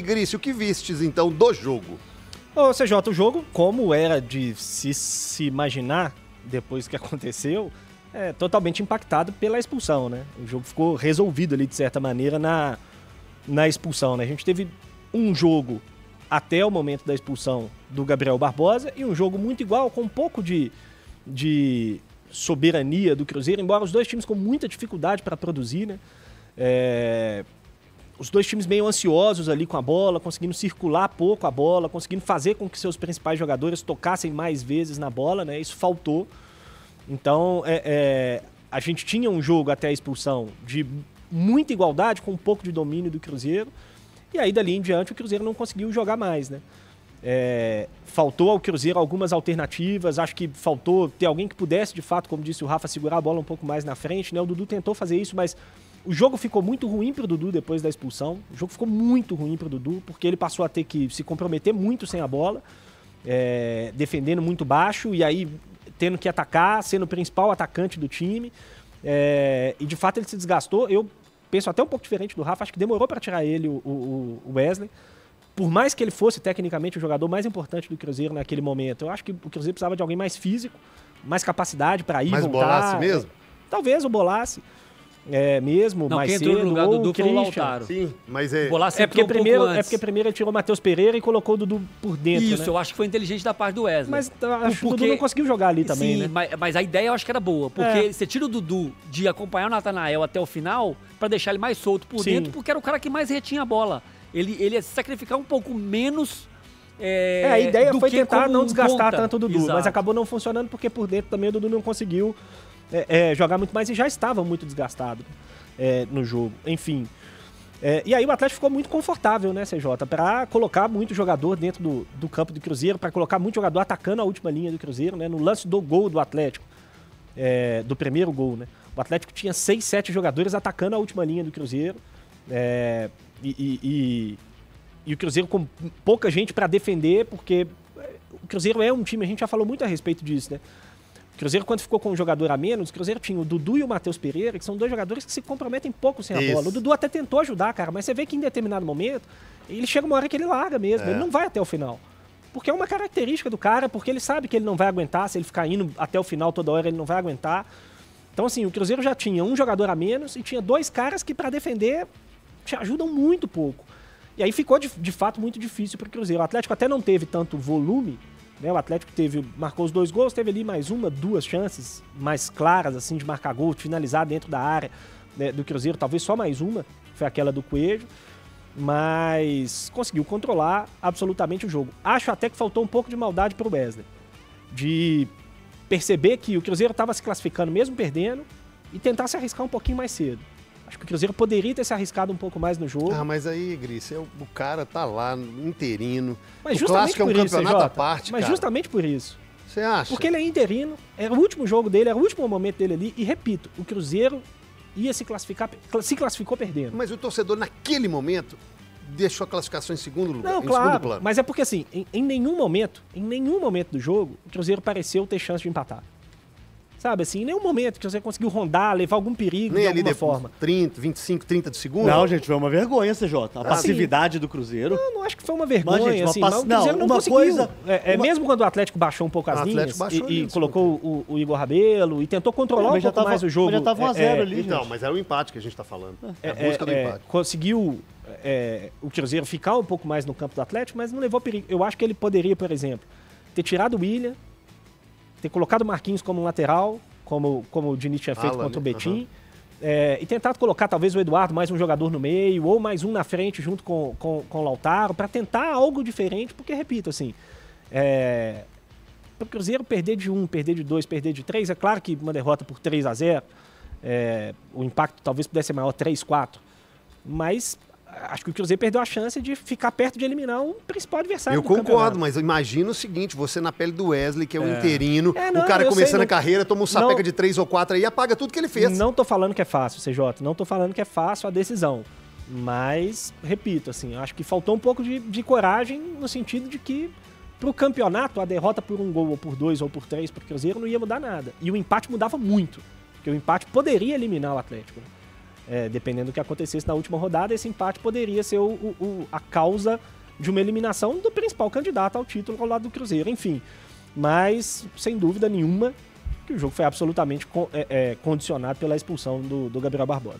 Grício, o que vistes então do jogo? Ô, CJ, o jogo, como era de se imaginar depois que aconteceu, é totalmente impactado pela expulsão, né? O jogo ficou resolvido ali, de certa maneira, na expulsão, né? A gente teve um jogo até o momento da expulsão do Gabriel Barbosa e um jogo muito igual, com um pouco de soberania do Cruzeiro, embora os dois times com muita dificuldade para produzir, né? Os dois times meio ansiosos ali com a bola, conseguindo circular pouco a bola, conseguindo fazer com que seus principais jogadores tocassem mais vezes na bola, né? Isso faltou. Então, a gente tinha um jogo até a expulsão de muita igualdade, com um pouco de domínio do Cruzeiro, e aí dali em diante o Cruzeiro não conseguiu jogar mais, né? Faltou ao Cruzeiro algumas alternativas, acho que faltou ter alguém que pudesse, de fato, como disse o Rafa, segurar a bola um pouco mais na frente, né? O Dudu tentou fazer isso, mas o jogo ficou muito ruim pro Dudu depois da expulsão. O jogo ficou muito ruim pro Dudu, porque ele passou a ter que se comprometer muito sem a bola, defendendo muito baixo, e aí tendo que atacar, sendo o principal atacante do time. E de fato ele se desgastou. Eu penso até um pouco diferente do Rafa, acho que demorou para tirar ele, o Wesley. Por mais que ele fosse tecnicamente o jogador mais importante do Cruzeiro naquele momento, eu acho que o Cruzeiro precisava de alguém mais físico, mais capacidade para ir, mais voltar. Bolasse mesmo? Talvez o Bolasse. Mesmo, não, mais quem entrou cedo, no lugar do ou Dudu o foi o Christian. Lautaro. Sim, mas porque primeiro ele tirou o Matheus Pereira e colocou o Dudu por dentro, Isso, né? eu acho que foi inteligente da parte do Wesley. Mas acho que o Dudu não conseguiu jogar ali também, sim, né? mas a ideia eu acho que era boa, porque você tira o Dudu de acompanhar o Natanael até o final pra deixar ele mais solto por dentro, porque era o cara que mais retinha a bola. Ele ia se sacrificar um pouco menos. A ideia foi tentar não desgastar ponta. tanto o Dudu, mas acabou não funcionando porque por dentro também o Dudu não conseguiu jogar muito mais e já estava muito desgastado no jogo. Enfim. E aí o Atlético ficou muito confortável, né, CJ? Para colocar muito jogador dentro do campo do Cruzeiro, para colocar muito jogador atacando a última linha do Cruzeiro, né? No lance do gol do Atlético, do primeiro gol, né? O Atlético tinha 6, 7 jogadores atacando a última linha do Cruzeiro. E o Cruzeiro com pouca gente para defender, porque o Cruzeiro é um time, a gente já falou muito a respeito disso, né? O Cruzeiro, quando ficou com um jogador a menos, o Cruzeiro tinha o Dudu e o Matheus Pereira, que são dois jogadores que se comprometem pouco sem a bola. O Dudu até tentou ajudar, cara, mas você vê que em determinado momento, ele chega uma hora que ele larga mesmo, ele não vai até o final. Porque é uma característica do cara, porque ele sabe que ele não vai aguentar, se ele ficar indo até o final toda hora, ele não vai aguentar. Então, assim, o Cruzeiro já tinha um jogador a menos e tinha dois caras que, para defender, te ajudam muito pouco. E aí ficou, de fato, muito difícil para o Cruzeiro. O Atlético até não teve tanto volume, né? O Atlético marcou os 2 gols, teve ali mais 1, 2 chances mais claras, assim, de marcar gol, de finalizar dentro da área, né, do Cruzeiro. Talvez só mais uma, foi aquela do Coelho. Mas conseguiu controlar absolutamente o jogo. Acho até que faltou um pouco de maldade para o Wesley. De perceber que o Cruzeiro estava se classificando mesmo perdendo e tentar se arriscar um pouquinho mais cedo. Acho que o Cruzeiro poderia ter se arriscado um pouco mais no jogo. Mas aí, Gris, o cara tá lá, interino. Mas o clássico é um campeonato à parte, Mas justamente por isso. Você acha? Porque ele é interino, era o último jogo dele, era o último momento dele ali. E repito, o Cruzeiro ia se classificou perdendo. Mas o torcedor, naquele momento, deixou a classificação em segundo lugar, não, claro, segundo plano. Mas é porque, assim, em nenhum momento do jogo, o Cruzeiro pareceu ter chance de empatar. Sabe, assim, em nenhum momento que você conseguiu rondar, levar algum perigo de alguma forma. 30, 25, 30 de segundo? Não, gente, foi uma vergonha, CJ. A passividade do Cruzeiro. Não acho que foi uma vergonha, mas, gente, mas o Cruzeiro não conseguiu. Mesmo quando o Atlético baixou um pouco as linhas e colocou o Igor Rabelo e tentou controlar um pouco mais o jogo. Já tava 1-0 ali, então, mas era o empate que a gente tá falando. A busca do empate. Conseguiu o Cruzeiro ficar um pouco mais no campo do Atlético, mas não levou perigo. Eu acho que ele poderia, por exemplo, ter tirado o William, ter colocado o Marquinhos como um lateral, como o Diniz tinha feito contra o Betim, e tentado colocar talvez o Eduardo, mais um jogador no meio, ou mais um na frente junto com o Lautaro, para tentar algo diferente, porque, repito, assim, para o Cruzeiro perder de 1, perder de 2, perder de 3, é claro que uma derrota por 3-0, o impacto talvez pudesse ser maior, 3-4, mas acho que o Cruzeiro perdeu a chance de ficar perto de eliminar o principal adversário do campeonato. Eu concordo, mas imagina o seguinte, você na pele do Wesley, que é o interino, o cara começando a carreira, toma um sapeca de 3 ou 4 aí e apaga tudo que ele fez. Não tô falando que é fácil, CJ, não tô falando que é fácil a decisão, mas, repito, assim, acho que faltou um pouco de coragem no sentido de que pro campeonato, a derrota por 1 gol ou por 2 ou por 3 pro Cruzeiro não ia mudar nada. E o empate mudava muito, porque o empate poderia eliminar o Atlético, né? dependendo do que acontecesse na última rodada, esse empate poderia ser a causa de uma eliminação do principal candidato ao título ao lado do Cruzeiro, enfim. Mas, sem dúvida nenhuma, que o jogo foi absolutamente condicionado pela expulsão do Gabriel Barbosa.